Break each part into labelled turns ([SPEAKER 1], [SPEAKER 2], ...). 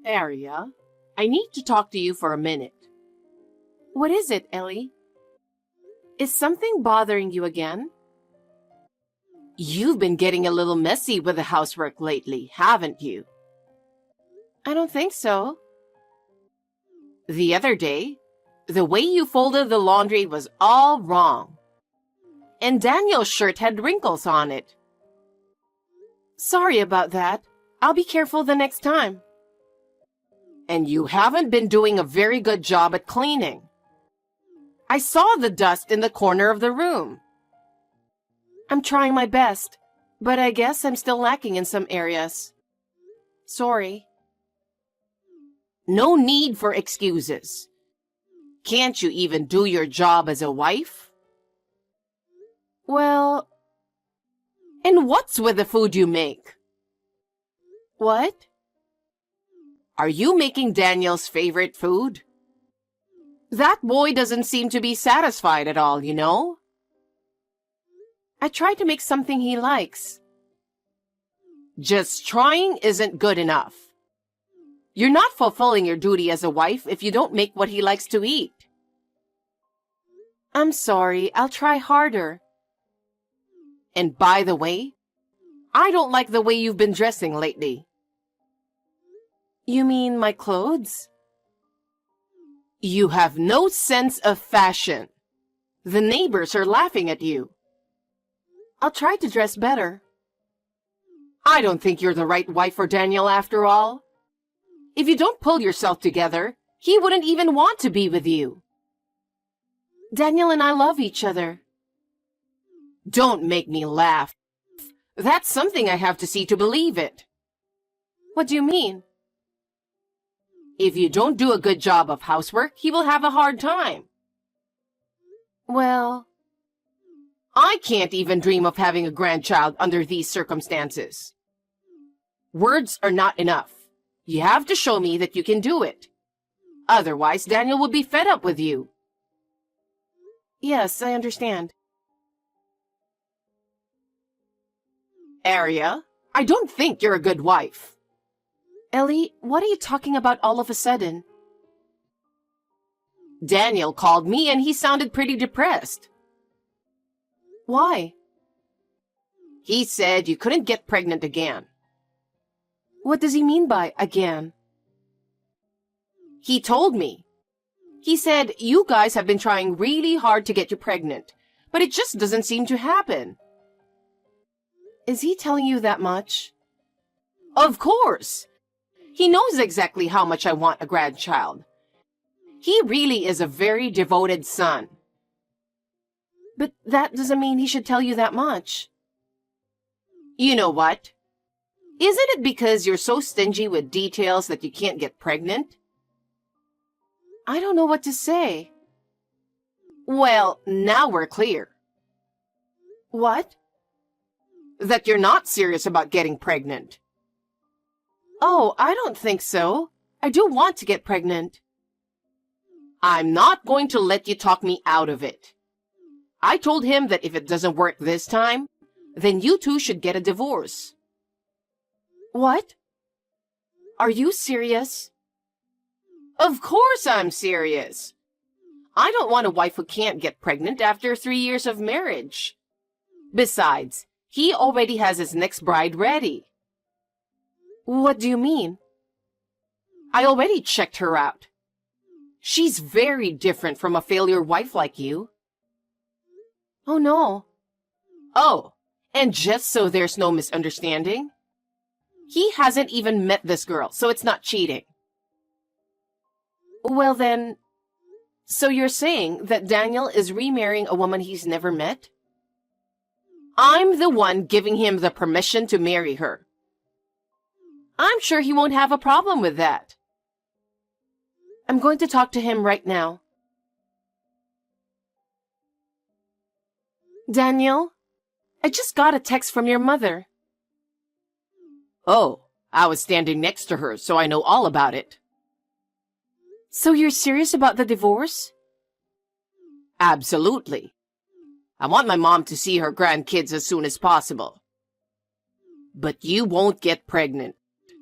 [SPEAKER 1] Aria, I need to talk to you for a minute.
[SPEAKER 2] What is it, Ellie? Is something bothering you again?
[SPEAKER 1] You've been getting a little messy with the housework lately, haven't you?
[SPEAKER 2] I don't think so.
[SPEAKER 1] The other day, the way you folded the laundry was all wrong. And Daniel's shirt had wrinkles on it.
[SPEAKER 2] Sorry about that. I'll be careful the next time.
[SPEAKER 1] And you haven't been doing a very good job at cleaning. I saw the dust in the corner of the room.
[SPEAKER 2] I'm trying my best, but I guess I'm still lacking in some areas. Sorry.
[SPEAKER 1] No need for excuses. Can't you even do your job as a wife?
[SPEAKER 2] Well...
[SPEAKER 1] And what's with the food you make?
[SPEAKER 2] What?
[SPEAKER 1] Are you making Daniel's favorite food? That boy doesn't seem to be satisfied at all, you know?
[SPEAKER 2] I try to make something he likes.
[SPEAKER 1] Just trying isn't good enough. You're not fulfilling your duty as a wife if you don't make what he likes to eat.
[SPEAKER 2] I'm sorry, I'll try harder.
[SPEAKER 1] And by the way, I don't like the way you've been dressing lately.
[SPEAKER 2] You mean my clothes?
[SPEAKER 1] You have no sense of fashion. The neighbors are laughing at you.
[SPEAKER 2] I'll try to dress better.
[SPEAKER 1] I don't think you're the right wife for Daniel after all. If you don't pull yourself together, he wouldn't even want to be with you.
[SPEAKER 2] Daniel and I love each other.
[SPEAKER 1] Don't make me laugh. That's something I have to see to believe it.
[SPEAKER 2] What do you mean?
[SPEAKER 1] If you don't do a good job of housework, he will have a hard time.
[SPEAKER 2] Well...
[SPEAKER 1] I can't even dream of having a grandchild under these circumstances. Words are not enough. You have to show me that you can do it. Otherwise, Daniel will be fed up with you.
[SPEAKER 2] Yes, I understand.
[SPEAKER 1] Aria, I don't think you're a good wife.
[SPEAKER 2] Ellie, what are you talking about all of a sudden?
[SPEAKER 1] Daniel called me and he sounded pretty depressed.
[SPEAKER 2] Why?
[SPEAKER 1] He said you couldn't get pregnant again.
[SPEAKER 2] What does he mean by again?
[SPEAKER 1] He told me. He said you guys have been trying really hard to get you pregnant, but it just doesn't seem to happen.
[SPEAKER 2] Is he telling you that much?
[SPEAKER 1] Of course. He knows exactly how much I want a grandchild. He really is a very devoted son.
[SPEAKER 2] But that doesn't mean he should tell you that much.
[SPEAKER 1] You know what? Isn't it because you're so stingy with details that you can't get pregnant?
[SPEAKER 2] I don't know what to say.
[SPEAKER 1] Well, now we're clear.
[SPEAKER 2] What?
[SPEAKER 1] That you're not serious about getting pregnant.
[SPEAKER 2] Oh, I don't think so. I do want to get pregnant.
[SPEAKER 1] I'm not going to let you talk me out of it. I told him that if it doesn't work this time, then you two should get a divorce.
[SPEAKER 2] What? Are you serious?
[SPEAKER 1] Of course I'm serious. I don't want a wife who can't get pregnant after 3 years of marriage. Besides, he already has his next bride ready.
[SPEAKER 2] What do you mean?
[SPEAKER 1] I already checked her out. She's very different from a failure wife like you.
[SPEAKER 2] Oh, no.
[SPEAKER 1] Oh, and just so there's no misunderstanding, he hasn't even met this girl, so it's not cheating.
[SPEAKER 2] Well then, so you're saying that Daniel is remarrying a woman he's never met?
[SPEAKER 1] I'm the one giving him the permission to marry her. I'm sure he won't have a problem with that.
[SPEAKER 2] I'm going to talk to him right now. Daniel, I just got a text from your mother.
[SPEAKER 1] Oh, I was standing next to her, so I know all about it.
[SPEAKER 2] So you're serious about the divorce?
[SPEAKER 1] Absolutely. I want my mom to see her grandkids as soon as possible. But you won't get pregnant,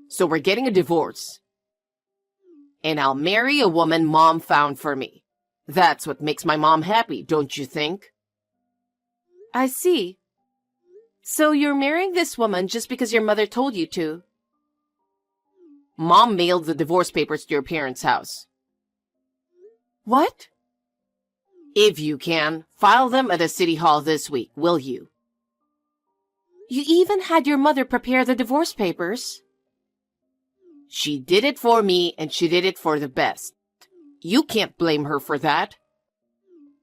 [SPEAKER 1] so we're getting a divorce. And I'll marry a woman Mom found for me. That's what makes my mom happy, don't you think?
[SPEAKER 2] I see. So you're marrying this woman just because your mother told you to?
[SPEAKER 1] Mom mailed the divorce papers to your parents' house.
[SPEAKER 2] What?
[SPEAKER 1] If you can, file them at the city hall this week, will you?
[SPEAKER 2] You even had your mother prepare the divorce papers?
[SPEAKER 1] She did it for me, and she did it for the best. You can't blame her for that.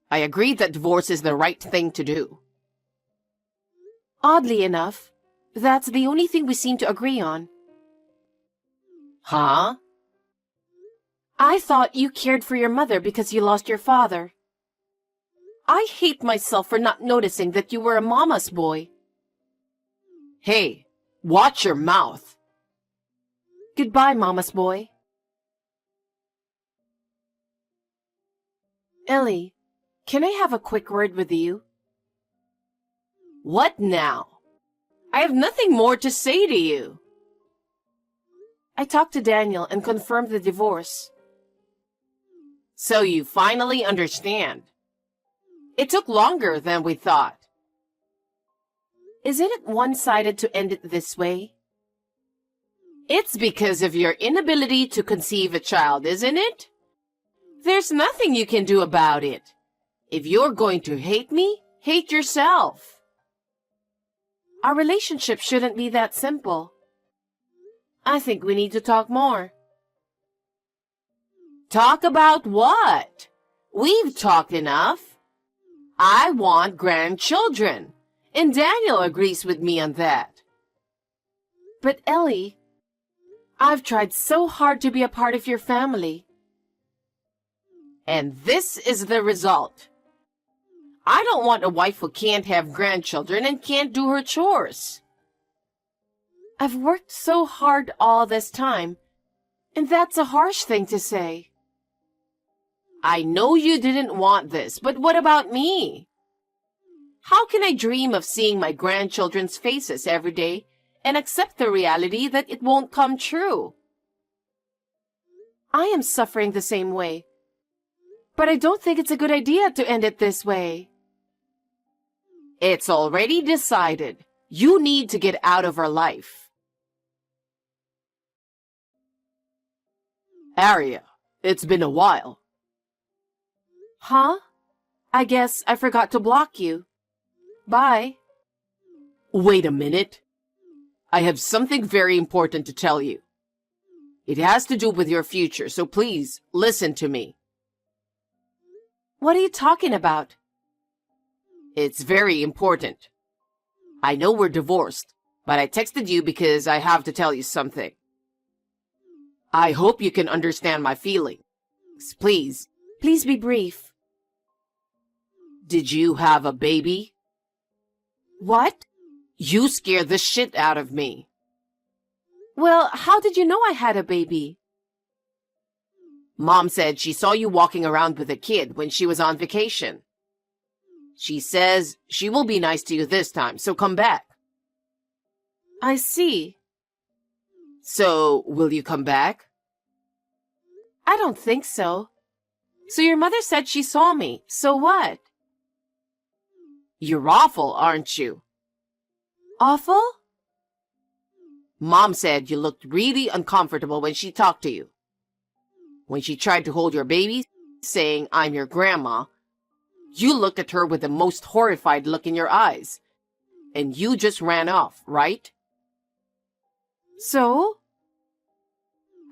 [SPEAKER 1] I agree that divorce is the right thing to do.
[SPEAKER 2] Oddly enough, that's the only thing we seem to agree on.
[SPEAKER 1] Huh?
[SPEAKER 2] I thought you cared for your mother because you lost your father. I hate myself for not noticing that you were a mama's boy.
[SPEAKER 1] Hey, watch your mouth.
[SPEAKER 2] Goodbye, mama's boy. Ellie, can I have a quick word with you?
[SPEAKER 1] What now? I have nothing more to say to you.
[SPEAKER 2] I talked to Daniel and confirmed the divorce.
[SPEAKER 1] So you finally understand. It took longer than we thought.
[SPEAKER 2] Isn't it one-sided to end it this way?
[SPEAKER 1] It's because of your inability to conceive a child, isn't it? There's nothing you can do about it. If you're going to hate me, hate yourself.
[SPEAKER 2] Our relationship shouldn't be that simple. I think we need to talk more.
[SPEAKER 1] Talk about what? We've talked enough. I want grandchildren, and Daniel agrees with me on that.
[SPEAKER 2] But Ellie, I've tried so hard to be a part of your family.
[SPEAKER 1] And this is the result. I don't want a wife who can't have grandchildren and can't do her chores.
[SPEAKER 2] I've worked so hard all this time, and that's a harsh thing to say.
[SPEAKER 1] I know you didn't want this, but what about me? How can I dream of seeing my grandchildren's faces every day and accept the reality that it won't come true?
[SPEAKER 2] I am suffering the same way, but I don't think it's a good idea to end it this way.
[SPEAKER 1] It's already decided. You need to get out of our life. Aria, it's been a while.
[SPEAKER 2] Huh? I guess I forgot to block you. Bye.
[SPEAKER 1] Wait a minute. I have something very important to tell you. It has to do with your future, so please listen to me.
[SPEAKER 2] What are you talking about?
[SPEAKER 1] It's very important. I know we're divorced, but I texted you because I have to tell you something. I hope you can understand my feelings. Please.
[SPEAKER 2] Please be brief.
[SPEAKER 1] Did you have a baby?
[SPEAKER 2] What?
[SPEAKER 1] You scared the shit out of me.
[SPEAKER 2] Well, how did you know I had a baby?
[SPEAKER 1] Mom said she saw you walking around with a kid when she was on vacation. She says she will be nice to you this time, so come back.
[SPEAKER 2] I see.
[SPEAKER 1] So, will you come back?
[SPEAKER 2] I don't think so. So your mother said she saw me, so what?
[SPEAKER 1] You're awful, aren't you?
[SPEAKER 2] Awful?
[SPEAKER 1] Mom said you looked really uncomfortable when she talked to you. When she tried to hold your baby, saying, "I'm your grandma," you looked at her with the most horrified look in your eyes. And you just ran off, right?
[SPEAKER 2] So?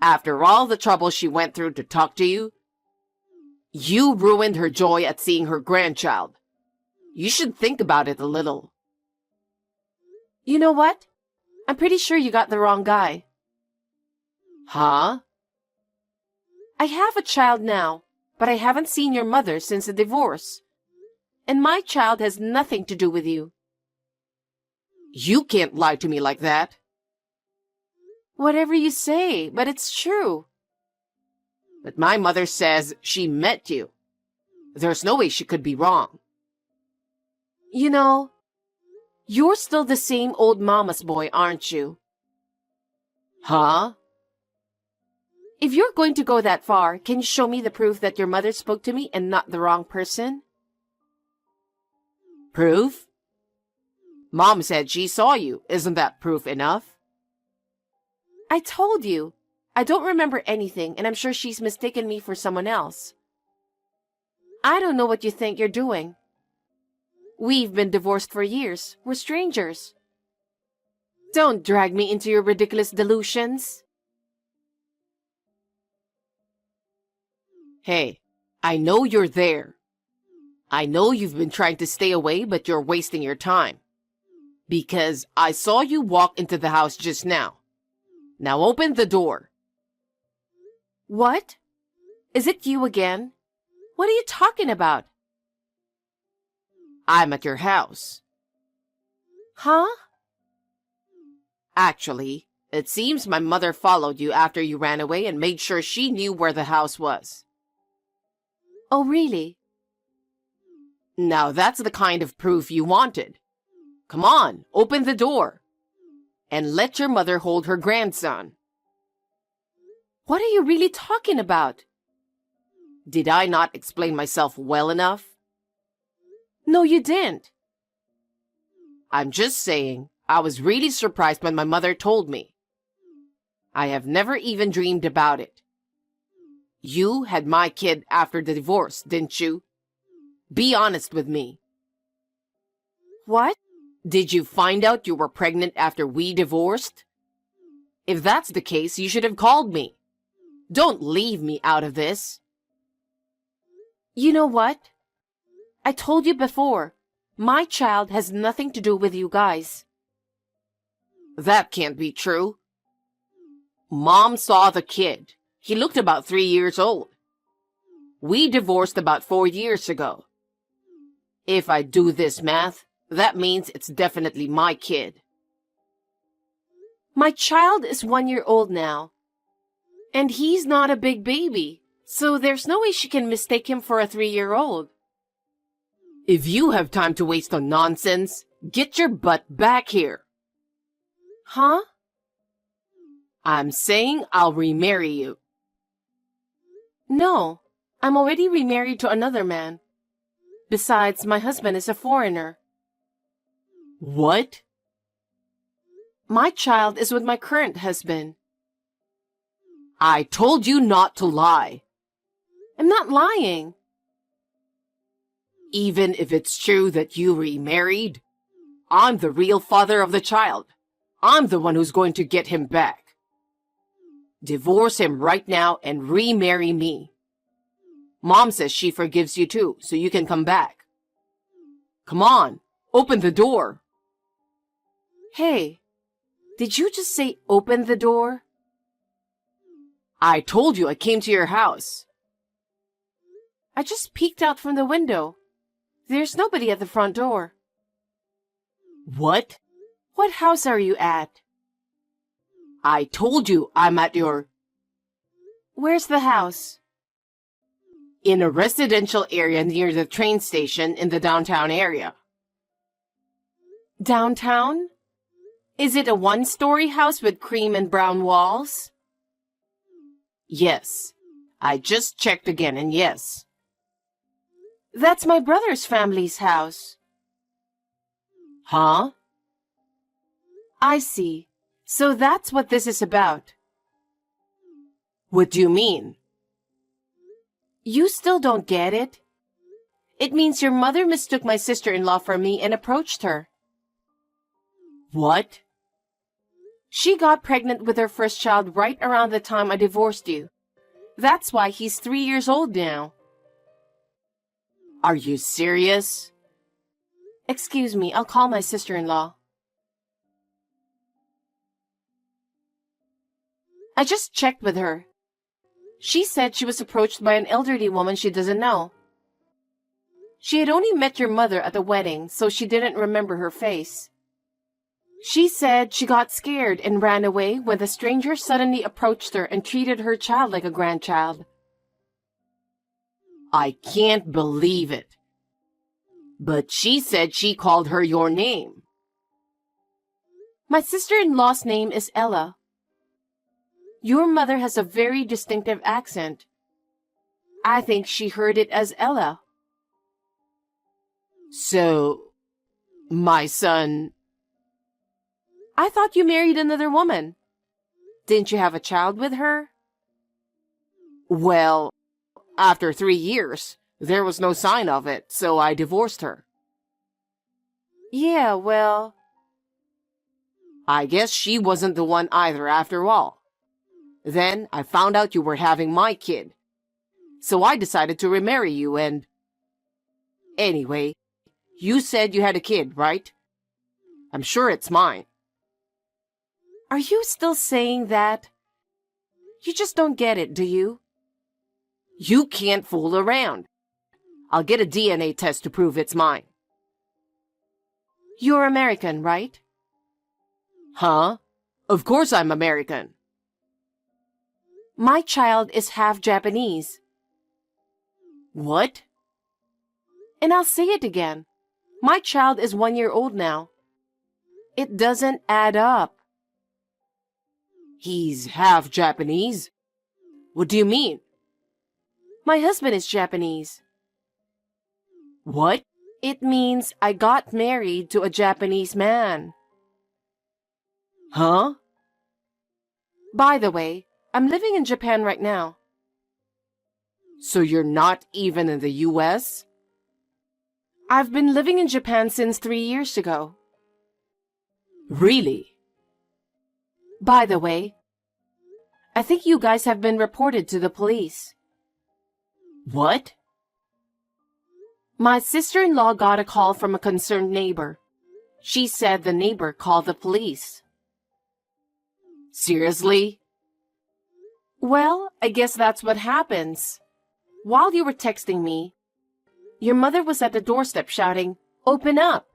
[SPEAKER 1] After all the trouble she went through to talk to you, you ruined her joy at seeing her grandchild. You should think about it a little.
[SPEAKER 2] You know what? I'm pretty sure you got the wrong guy.
[SPEAKER 1] Huh?
[SPEAKER 2] I have a child now, but I haven't seen your mother since the divorce. And my child has nothing to do with you.
[SPEAKER 1] You can't lie to me like that.
[SPEAKER 2] Whatever you say, but it's true.
[SPEAKER 1] But my mother says she met you. There's no way she could be wrong.
[SPEAKER 2] You know, you're still the same old mama's boy, aren't you?
[SPEAKER 1] Huh?
[SPEAKER 2] If you're going to go that far, can you show me the proof that your mother spoke to me and not the wrong person?
[SPEAKER 1] Proof? Mom said she saw you. Isn't that proof enough?
[SPEAKER 2] I told you. I don't remember anything, and I'm sure she's mistaken me for someone else. I don't know what you think you're doing. We've been divorced for years. We're strangers. Don't drag me into your ridiculous delusions.
[SPEAKER 1] Hey, I know you're there. I know you've been trying to stay away, but you're wasting your time. Because I saw you walk into the house just now. Now open the door.
[SPEAKER 2] What? Is it you again? What are you talking about?
[SPEAKER 1] I'm at your house.
[SPEAKER 2] Huh?
[SPEAKER 1] Actually, it seems my mother followed you after you ran away and made sure she knew where the house was.
[SPEAKER 2] Oh, really?
[SPEAKER 1] Now that's the kind of proof you wanted. Come on, open the door. And let your mother hold her grandson.
[SPEAKER 2] What are you really talking about?
[SPEAKER 1] Did I not explain myself well enough?
[SPEAKER 2] No, you didn't.
[SPEAKER 1] I'm just saying, I was really surprised when my mother told me. I have never even dreamed about it. You had my kid after the divorce, didn't you? Be honest with me.
[SPEAKER 2] What?
[SPEAKER 1] Did you find out you were pregnant after we divorced? If that's the case, you should have called me. Don't leave me out of this.
[SPEAKER 2] You know what? I told you before, my child has nothing to do with you guys.
[SPEAKER 1] That can't be true. Mom saw the kid. He looked about 3 years old. We divorced about 4 years ago. If I do this math, that means it's definitely my kid.
[SPEAKER 2] My child is 1 year old now. And he's not a big baby, so there's no way she can mistake him for a 3-year-old.
[SPEAKER 1] If you have time to waste on nonsense, get your butt back here.
[SPEAKER 2] Huh?
[SPEAKER 1] I'm saying I'll remarry you.
[SPEAKER 2] No, I'm already remarried to another man. Besides, my husband is a foreigner.
[SPEAKER 1] What?
[SPEAKER 2] My child is with my current husband.
[SPEAKER 1] I told you not to lie.
[SPEAKER 2] I'm not lying.
[SPEAKER 1] Even if it's true that you remarried, I'm the real father of the child. I'm the one who's going to get him back. Divorce him right now and remarry me. Mom says she forgives you too, so you can come back. Come on, open the door.
[SPEAKER 2] Hey, did you just say open the door?
[SPEAKER 1] I told you I came to your house.
[SPEAKER 2] I just peeked out from the window. There's nobody at the front door.
[SPEAKER 1] What?
[SPEAKER 2] What house are you at?
[SPEAKER 1] I told you I'm at your...
[SPEAKER 2] Where's the house?
[SPEAKER 1] In a residential area near the train station in the downtown area.
[SPEAKER 2] Downtown? Is it a 1-story house with cream and brown walls?
[SPEAKER 1] Yes. I just checked again and yes.
[SPEAKER 2] That's my brother's family's house.
[SPEAKER 1] Huh?
[SPEAKER 2] I see. So that's what this is about.
[SPEAKER 1] What do you mean?
[SPEAKER 2] You still don't get it? It means your mother mistook my sister-in-law for me and approached her.
[SPEAKER 1] What?
[SPEAKER 2] She got pregnant with her first child right around the time I divorced you. That's why he's 3 years old now.
[SPEAKER 1] Are you serious?
[SPEAKER 2] Excuse me, I'll call my sister-in-law. I just checked with her. She said she was approached by an elderly woman she doesn't know. She had only met your mother at the wedding, so she didn't remember her face. She said she got scared and ran away when the stranger suddenly approached her and treated her child like a grandchild.
[SPEAKER 1] I can't believe it. But she said she called her your name.
[SPEAKER 2] My sister-in-law's name is Ella. Your mother has a very distinctive accent. I think she heard it as Ella.
[SPEAKER 1] So, my son...
[SPEAKER 2] I thought you married another woman. Didn't you have a child with her?
[SPEAKER 1] Well, after 3 years, there was no sign of it, so I divorced her.
[SPEAKER 2] Yeah, well...
[SPEAKER 1] I guess she wasn't the one either after all. Then I found out you were having my kid. So I decided to remarry you and... Anyway, you said you had a kid, right? I'm sure it's mine.
[SPEAKER 2] Are you still saying that? You just don't get it, do you?
[SPEAKER 1] You can't fool around. I'll get a DNA test to prove it's mine.
[SPEAKER 2] You're American, right?
[SPEAKER 1] Huh? Of course I'm American.
[SPEAKER 2] My child is half Japanese.
[SPEAKER 1] What?
[SPEAKER 2] And I'll say it again. My child is 1 year old now. It doesn't add up.
[SPEAKER 1] He's half Japanese? What do you mean?
[SPEAKER 2] My husband is Japanese.
[SPEAKER 1] What?
[SPEAKER 2] It means I got married to a Japanese man.
[SPEAKER 1] Huh?
[SPEAKER 2] By the way, I'm living in Japan right now.
[SPEAKER 1] So you're not even in the US?
[SPEAKER 2] I've been living in Japan since 3 years ago.
[SPEAKER 1] Really?
[SPEAKER 2] By the way, I think you guys have been reported to the police.
[SPEAKER 1] What?
[SPEAKER 2] My sister-in-law got a call from a concerned neighbor. She said the neighbor called the police.
[SPEAKER 1] Seriously?
[SPEAKER 2] Well, I guess that's what happens. While you were texting me, your mother was at the doorstep shouting, "Open up!"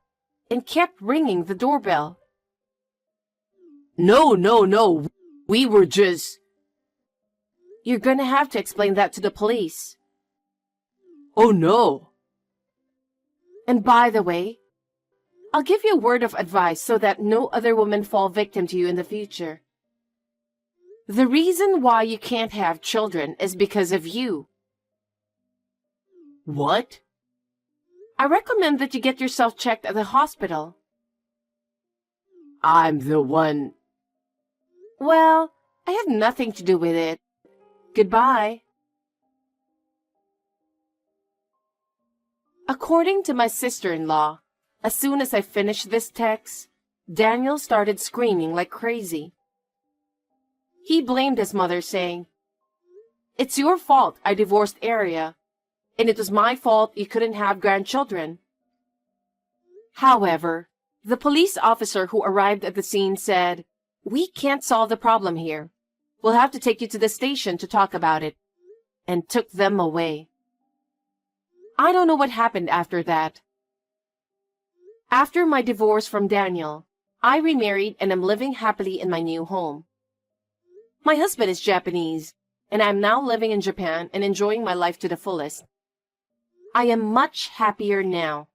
[SPEAKER 2] and kept ringing the doorbell.
[SPEAKER 1] No. We were just...
[SPEAKER 2] You're gonna have to explain that to the police.
[SPEAKER 1] Oh no.
[SPEAKER 2] And by the way, I'll give you a word of advice so that no other women fall victim to you in the future. The reason why you can't have children is because of you.
[SPEAKER 1] What?
[SPEAKER 2] I recommend that you get yourself checked at the hospital.
[SPEAKER 1] I'm the one...
[SPEAKER 2] Well, I have nothing to do with it. Goodbye. According to my sister-in-law, as soon as I finished this text, Daniel started screaming like crazy. He blamed his mother, saying, "It's your fault I divorced Aria, and it was my fault you couldn't have grandchildren." However, the police officer who arrived at the scene said, "We can't solve the problem here. We'll have to take you to the station to talk about it," and took them away. I don't know what happened after that. After my divorce from Daniel, I remarried and am living happily in my new home. My husband is Japanese, and I am now living in Japan and enjoying my life to the fullest. I am much happier now.